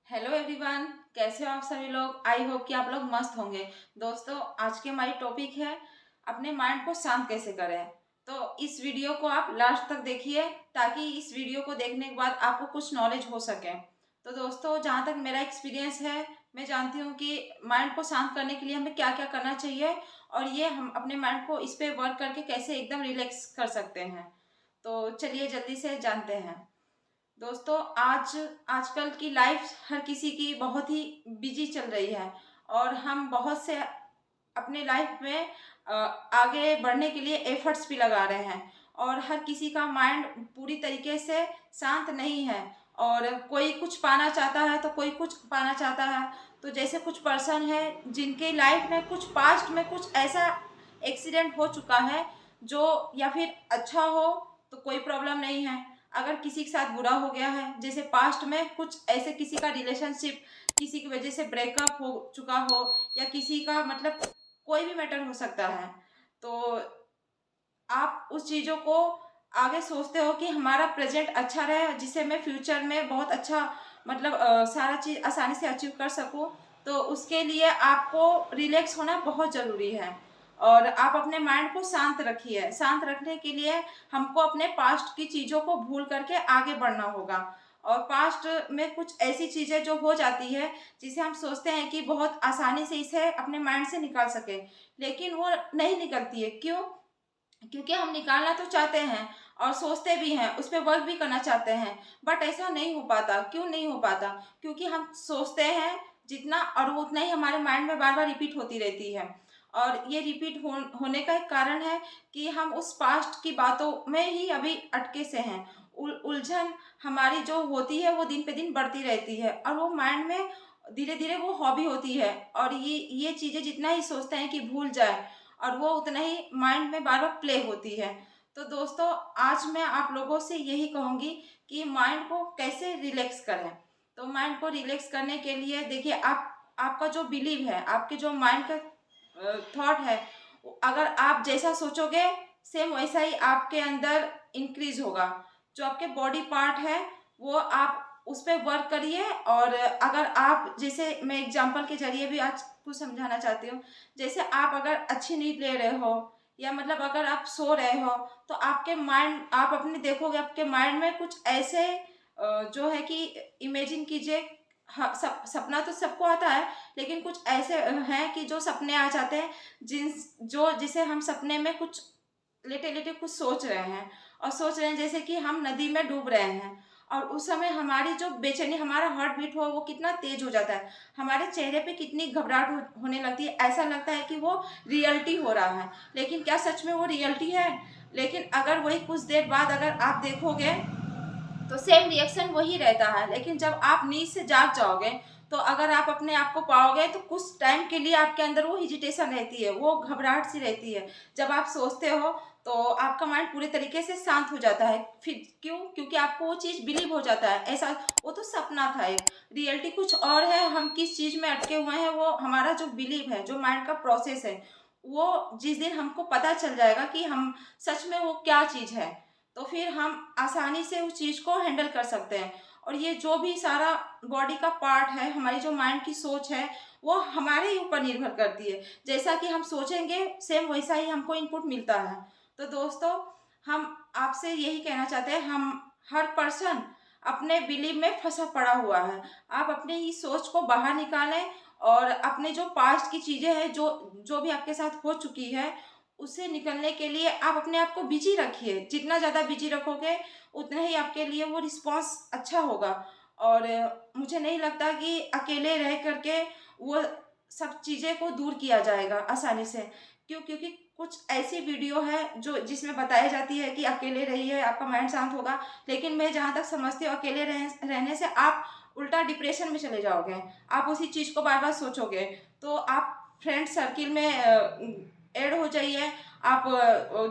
Hello everyone, कैसे हो आप सभी लोग। आई होप कि आप लोग मस्त होंगे। दोस्तों, आज की हमारी टॉपिक है अपने माइंड को शांत कैसे करें। तो इस वीडियो को आप लास्ट तक देखिए ताकि इस वीडियो को देखने के बाद आपको कुछ नॉलेज हो सके। तो दोस्तों, जहाँ तक मेरा एक्सपीरियंस है, मैं जानती हूँ कि माइंड को शांत करने के लिए हमें क्या क्या करना चाहिए और ये हम अपने माइंड को इस पर वर्क करके कैसे एकदम रिलैक्स कर सकते हैं। तो चलिए जल्दी से जानते हैं। दोस्तों, आजकल की लाइफ हर किसी की बहुत ही बिजी चल रही है और हम बहुत से अपने लाइफ में आगे बढ़ने के लिए एफर्ट्स भी लगा रहे हैं और हर किसी का माइंड पूरी तरीके से शांत नहीं है और कोई कुछ पाना चाहता है तो कोई कुछ पाना चाहता है। तो जैसे कुछ पर्सन है जिनके लाइफ में कुछ पास्ट में कुछ ऐसा एक्सीडेंट हो चुका है जो या फिर अच्छा हो तो कोई प्रॉब्लम नहीं है। अगर किसी के साथ बुरा हो गया है, जैसे पास्ट में कुछ ऐसे किसी का रिलेशनशिप किसी की वजह से ब्रेकअप हो चुका हो या किसी का मतलब कोई भी मैटर हो सकता है, तो आप उस चीज़ों को आगे सोचते हो कि हमारा प्रेजेंट अच्छा रहे जिससे मैं फ्यूचर में बहुत अच्छा मतलब सारा चीज़ आसानी से अचीव कर सकूं। तो उसके लिए आपको रिलैक्स होना बहुत ज़रूरी है और आप अपने माइंड को शांत रखिए। शांत रखने के लिए हमको अपने पास्ट की चीज़ों को भूल करके आगे बढ़ना होगा। और पास्ट में कुछ ऐसी चीज़ें जो हो जाती है जिसे हम सोचते हैं कि बहुत आसानी से इसे अपने माइंड से निकाल सके, लेकिन वो नहीं निकलती है। क्यों? क्योंकि हम निकालना तो चाहते हैं और सोचते भी हैं, उस पर वर्क भी करना चाहते हैं, बट ऐसा नहीं हो पाता। क्यों नहीं हो पाता? क्योंकि हम सोचते हैं जितना और वो उतना ही हमारे माइंड में बार बार रिपीट होती रहती है। और ये रिपीट होने का एक कारण है कि हम उस पास्ट की बातों में ही अभी अटके से हैं। उलझन हमारी जो होती है वो दिन पे दिन बढ़ती रहती है और वो माइंड में धीरे धीरे वो हॉबी होती है और ये चीज़ें जितना ही सोचते हैं कि भूल जाए और वो उतना ही माइंड में बार बार प्ले होती है। तो दोस्तों, आज मैं आप लोगों से यही कहूँगी कि माइंड को कैसे रिलैक्स करें। तो माइंड को रिलैक्स करने के लिए देखिए, आपका जो बिलीव है, आपके जो माइंड का थॉट है, अगर आप जैसा सोचोगे सेम वैसा ही आपके अंदर इंक्रीज होगा। जो आपके बॉडी पार्ट है वो आप उस पर वर्क करिए। और अगर आप, जैसे मैं एग्जांपल के जरिए भी आज कुछ समझाना चाहती हूँ। जैसे आप अगर अच्छी नींद ले रहे हो या मतलब अगर आप सो रहे हो तो आपके माइंड, आप अपने देखोगे आपके माइंड में कुछ ऐसे जो है कि इमेजिन कीजिए। हाँ, सपना तो सबको आता है, लेकिन कुछ ऐसे हैं कि जो सपने आ जाते हैं जिसे हम सपने में कुछ लेटे लेटे कुछ सोच रहे हैं और सोच रहे हैं जैसे कि हम नदी में डूब रहे हैं। और उस समय हमारी जो बेचैनी, हमारा हार्ट बीट हो वो कितना तेज हो जाता है, हमारे चेहरे पे कितनी घबराहट होने लगती है। ऐसा लगता है कि वो रियलिटी हो रहा है, लेकिन क्या सच में वो रियलिटी है? लेकिन अगर वही कुछ देर बाद अगर आप देखोगे तो सेम रिएक्शन वही रहता है। लेकिन जब आप नींद से जाग जाओगे तो अगर आप अपने आप को पाओगे तो कुछ टाइम के लिए आपके अंदर वो हिजिटेशन रहती है, वो घबराहट सी रहती है। जब आप सोचते हो तो आपका माइंड पूरे तरीके से शांत हो जाता है। फिर क्यों? क्योंकि आपको वो चीज़ बिलीव हो जाता है, ऐसा वो तो सपना था। एक रियलिटी कुछ और है। हम किस चीज़ में अटके हुए हैं, वो हमारा जो बिलीव है, जो माइंड का प्रोसेस है, वो जिस दिन हमको पता चल जाएगा कि हम सच में वो क्या चीज़ है, तो फिर हम आसानी से उस चीज़ को हैंडल कर सकते हैं। और ये जो भी सारा बॉडी का पार्ट है, हमारी जो माइंड की सोच है, वो हमारे ही ऊपर निर्भर करती है। जैसा कि हम सोचेंगे सेम वैसा ही हमको इनपुट मिलता है। तो दोस्तों, हम आपसे यही कहना चाहते हैं, हम हर पर्सन अपने बिलीव में फंसा पड़ा हुआ है। आप अपने ही सोच को बाहर निकालें और अपने जो पास्ट की चीज़ें हैं, जो जो भी आपके साथ हो चुकी है, उससे निकलने के लिए आप अपने आप को बिजी रखिए। जितना ज़्यादा बिजी रखोगे उतना ही आपके लिए वो रिस्पॉन्स अच्छा होगा। और मुझे नहीं लगता कि अकेले रह करके वो सब चीज़ें को दूर किया जाएगा आसानी से। क्यों? क्योंकि कुछ ऐसी वीडियो है जो जिसमें बताई जाती है कि अकेले रहिए आपका माइंड शांत होगा, लेकिन मैं जहाँ तक समझती हूँ अकेले रहने से आप उल्टा डिप्रेशन में चले जाओगे। आप उसी चीज़ को बार बार सोचोगे। तो आप फ्रेंड सर्किल में ऐड हो जाइए। आप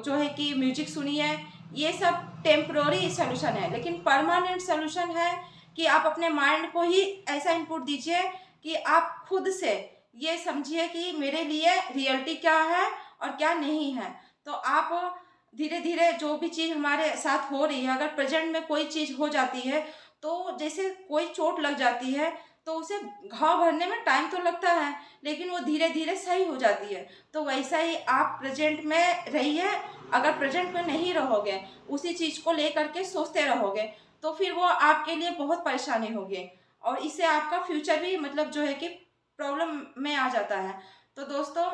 जो है कि म्यूजिक सुनिए। ये सब टेम्प्रोरी सोल्यूशन है, लेकिन परमानेंट सोल्यूशन है कि आप अपने माइंड को ही ऐसा इनपुट दीजिए कि आप खुद से ये समझिए कि मेरे लिए रियलिटी क्या है और क्या नहीं है। तो आप धीरे धीरे जो भी चीज़ हमारे साथ हो रही है, अगर प्रेजेंट में कोई चीज़ हो जाती है तो जैसे कोई चोट लग जाती है तो उसे घाव भरने में टाइम तो लगता है, लेकिन वो धीरे धीरे सही हो जाती है। तो वैसा ही आप प्रेजेंट में रहिए। अगर प्रेजेंट में नहीं रहोगे, उसी चीज़ को लेकर के सोचते रहोगे, तो फिर वो आपके लिए बहुत परेशानी होगी, और इससे आपका फ्यूचर भी मतलब जो है कि प्रॉब्लम में आ जाता है। तो दोस्तों,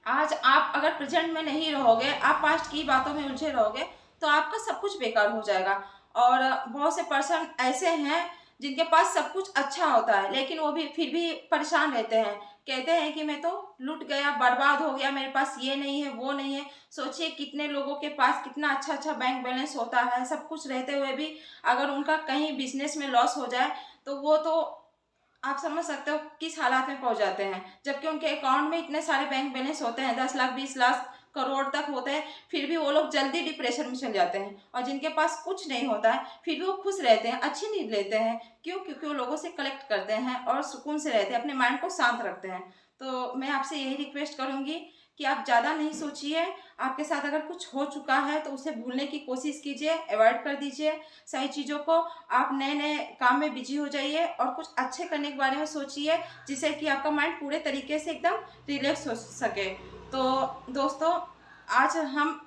आज आप अगर प्रेजेंट में नहीं रहोगे, आप पास्ट की बातों में उलझे रहोगे, तो आपका सब कुछ बेकार हो जाएगा। और बहुत से पर्सन ऐसे हैं जिनके पास सब कुछ अच्छा होता है, लेकिन वो भी फिर भी परेशान रहते हैं। कहते हैं कि मैं तो लूट गया, बर्बाद हो गया, मेरे पास ये नहीं है, वो नहीं है। सोचिए कितने लोगों के पास कितना अच्छा अच्छा बैंक बैलेंस होता है, सब कुछ रहते हुए भी अगर उनका कहीं बिजनेस में लॉस हो जाए, तो वो तो आप समझ सकते हो किस हालात में पहुंच जाते हैं। जबकि उनके अकाउंट में इतने सारे बैंक बैलेंस होते हैं, 10 लाख 20 लाख करोड़ तक होते हैं, फिर भी वो लोग जल्दी डिप्रेशन में चले जाते हैं। और जिनके पास कुछ नहीं होता है, फिर भी वो खुश रहते हैं, अच्छी नींद लेते हैं। क्यों? क्योंकि वो लोगों से कलेक्ट करते हैं और सुकून से रहते हैं, अपने माइंड को शांत रखते हैं। तो मैं आपसे यही रिक्वेस्ट करूंगी कि आप ज़्यादा नहीं सोचिए। आपके साथ अगर कुछ हो चुका है तो उसे भूलने की कोशिश कीजिए, अवॉइड कर दीजिए सही चीज़ों को। आप नए नए काम में बिजी हो जाइए और कुछ अच्छे करने के बारे में सोचिए, जिससे कि आपका माइंड पूरे तरीके से एकदम रिलैक्स हो सके। तो दोस्तों, आज हम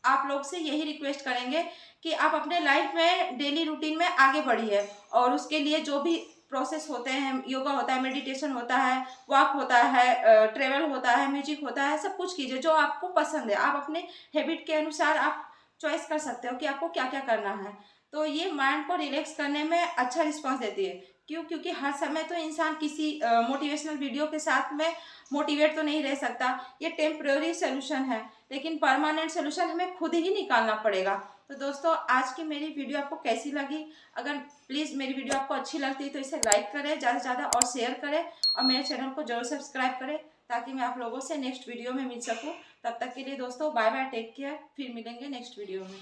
आप लोग से यही रिक्वेस्ट करेंगे कि आप अपने लाइफ में डेली रूटीन में आगे बढ़िए, और उसके लिए जो भी प्रोसेस होते हैं, योगा होता है, मेडिटेशन होता है, वॉक होता है, ट्रेवल होता है, म्यूजिक होता है, सब कुछ कीजिए जो आपको पसंद है। आप अपने हैबिट के अनुसार आप चॉइस कर सकते हो कि आपको क्या क्या करना है। तो ये माइंड को रिलैक्स करने में अच्छा रिस्पॉन्स देती है। क्यों? क्योंकि हर समय तो इंसान किसी मोटिवेशनल वीडियो के साथ में मोटिवेट तो नहीं रह सकता। ये टेम्प्रेरी सोल्यूशन है, लेकिन परमानेंट सोल्यूशन हमें खुद ही निकालना पड़ेगा। तो दोस्तों, आज की मेरी वीडियो आपको कैसी लगी? अगर प्लीज़ मेरी वीडियो आपको अच्छी लगती है तो इसे लाइक करें ज़्यादा से ज़्यादा, और शेयर करें, और मेरे चैनल को जरूर सब्सक्राइब करें, ताकि मैं आप लोगों से नेक्स्ट वीडियो में मिल सकूँ। तब तक के लिए दोस्तों, बाय बाय, टेक केयर। फिर मिलेंगे नेक्स्ट वीडियो में।